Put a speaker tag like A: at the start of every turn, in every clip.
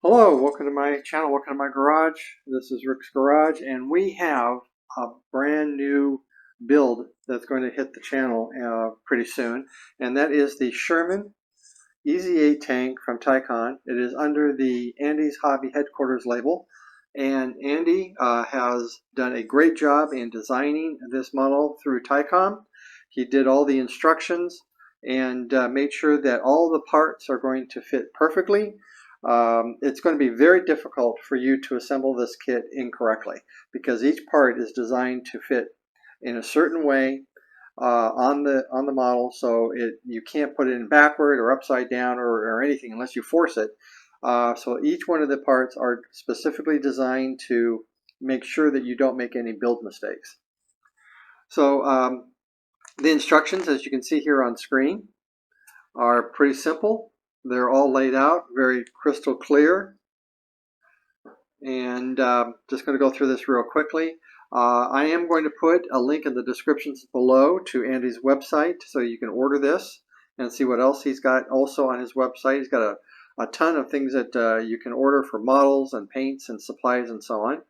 A: Hello, welcome to my channel, welcome to my garage. This is Rick's Garage, and we have a brand new build that's going to hit the channel pretty soon, and that is the Sherman EZ8 tank from Takom. It is under the Andy's Hobby Headquarters label, and Andy has done a great job in designing this model through Takom. He did all the instructions and made sure that all the parts are going to fit perfectly. It's going to be very difficult for you to assemble this kit incorrectly because each part is designed to fit in a certain way on the model, so you can't put it in backward or upside down or anything unless you force it. So each one of the parts are specifically designed to make sure that you don't make any build mistakes. So the instructions, as you can see here on screen, are pretty simple. They're all laid out very crystal clear, and just going to go through this real quickly. I am going to put a link in the descriptions below to Andy's website so you can order this and see what else he's got also on his website. He's got a ton of things that you can order for models and paints and supplies and so on.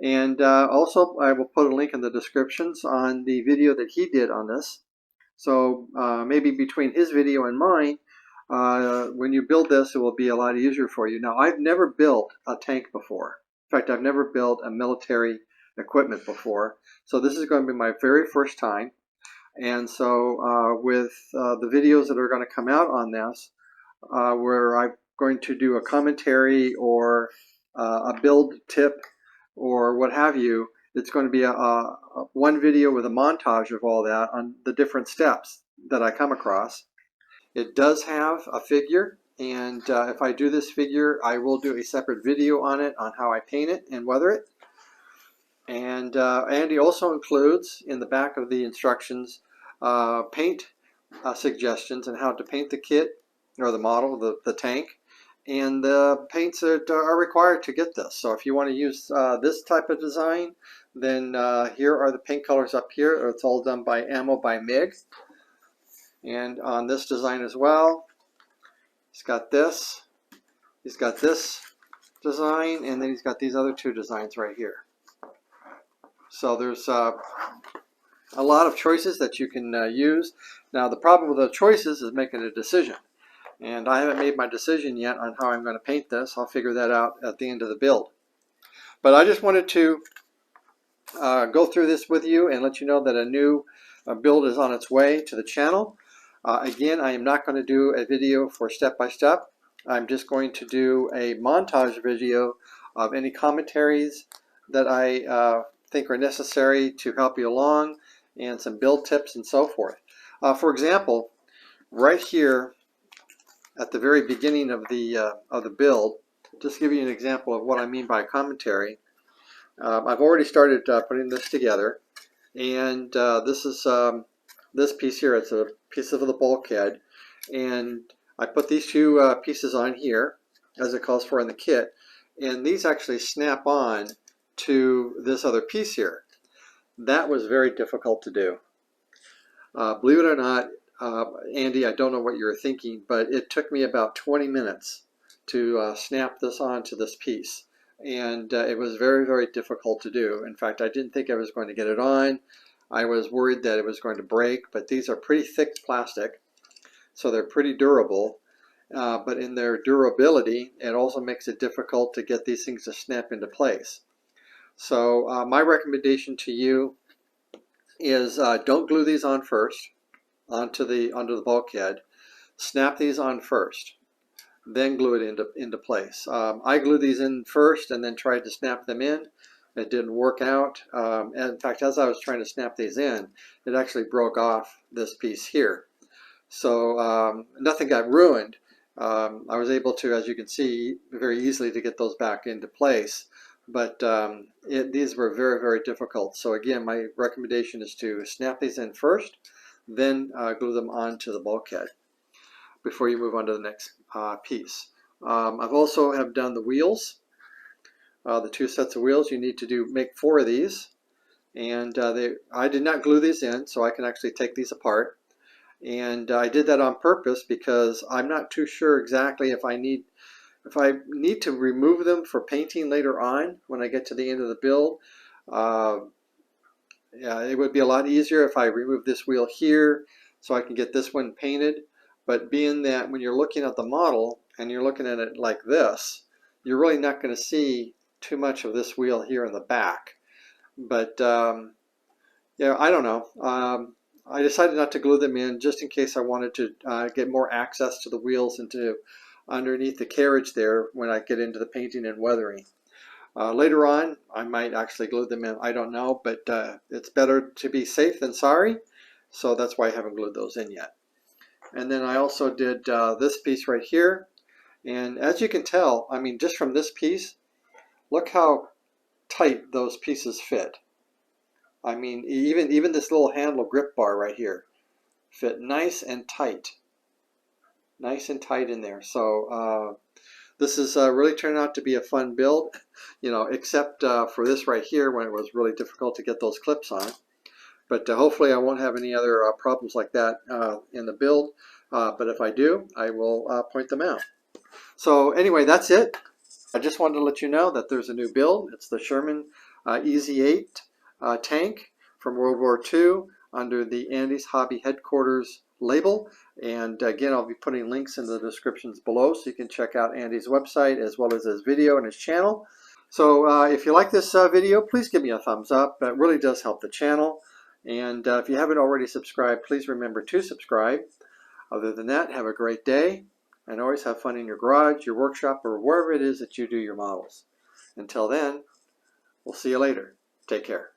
A: And also I will put a link in the descriptions on the video that he did on this. So maybe between his video and mine, when you build this, it will be a lot easier for you. Now, I've never built a tank before. In fact, I've never built a military equipment before. So this is going to be my very first time. And so with the videos that are going to come out on this, where I'm going to do a commentary or a build tip or what have you, it's going to be one video with a montage of all that on the different steps that I come across. It does have a figure, and if I do this figure, I will do a separate video on it, on how I paint it and weather it. And Andy also includes in the back of the instructions paint suggestions on how to paint the kit or the model, the tank, and the paints that are required to get this. So if you want to use this type of design, then here are the paint colors up here. It's all done by Ammo by MIG. And on this design as well, he's got this design, and then he's got these other two designs right here. So there's a lot of choices that you can use. Now the problem with the choices is making a decision. And I haven't made my decision yet on how I'm going to paint this. I'll figure that out at the end of the build. But I just wanted to go through this with you and let you know that a new build is on its way to the channel. Again, I am not going to do a video for step-by-step. I'm just going to do a montage video of any commentaries that I think are necessary to help you along, and some build tips and so forth. For example, right here at the very beginning of the build, just to give you an example of what I mean by commentary, I've already started putting this together, and this is this piece here. It's a piece of the bulkhead, and I put these two pieces on here as it calls for in the kit, and these actually snap on to this other piece here. That was very difficult to do. Believe it or not, Andy, I don't know what you were thinking, but it took me about 20 minutes to snap this onto this piece, and it was very, very difficult to do. In fact, I didn't think I was going to get it on. I was worried that it was going to break, but these are pretty thick plastic, so they're pretty durable. But in their durability, it also makes it difficult to get these things to snap into place. So my recommendation to you is don't glue these on first onto the bulkhead. Snap these on first, then glue it into place. I glued these in first and then tried to snap them in. It didn't work out. And in fact, as I was trying to snap these in, it actually broke off this piece here. So nothing got ruined. I was able to, as you can see, very easily to get those back into place. But these were very, very difficult. So again, my recommendation is to snap these in first, then glue them onto the bulkhead before you move on to the next piece. I've also have done the wheels. The two sets of wheels. You need to make 4 of these, and I did not glue these in, so I can actually take these apart. And I did that on purpose because I'm not too sure exactly if I need if I need to remove them for painting later on when I get to the end of the build, yeah, it would be a lot easier if I remove this wheel here so I can get this one painted. But being that when you're looking at the model and you're looking at it like this, you're really not going to see too much of this wheel here in the back. But yeah, I don't know. I decided not to glue them in just in case I wanted to get more access to the wheels and to underneath the carriage there when I get into the painting and weathering. Later on, I might actually glue them in. I don't know, but it's better to be safe than sorry. So that's why I haven't glued those in yet. And then I also did this piece right here. And as you can tell, I mean, just from this piece, look how tight those pieces fit. I mean, even this little handle grip bar right here fit nice and tight. Nice and tight in there. So this is really turned out to be a fun build, you know, except for this right here when it was really difficult to get those clips on. But hopefully I won't have any other problems like that in the build. But if I do, I will point them out. So anyway, that's it. I just wanted to let you know that there's a new build. It's the Sherman EZ8 tank from World War II under the Andy's Hobby Headquarters label. And again, I'll be putting links in the descriptions below so you can check out Andy's website as well as his video and his channel. So if you like this video, please give me a thumbs up. That really does help the channel. And if you haven't already subscribed, please remember to subscribe. Other than that, have a great day. And always have fun in your garage, your workshop, or wherever it is that you do your models. Until then, we'll see you later. Take care.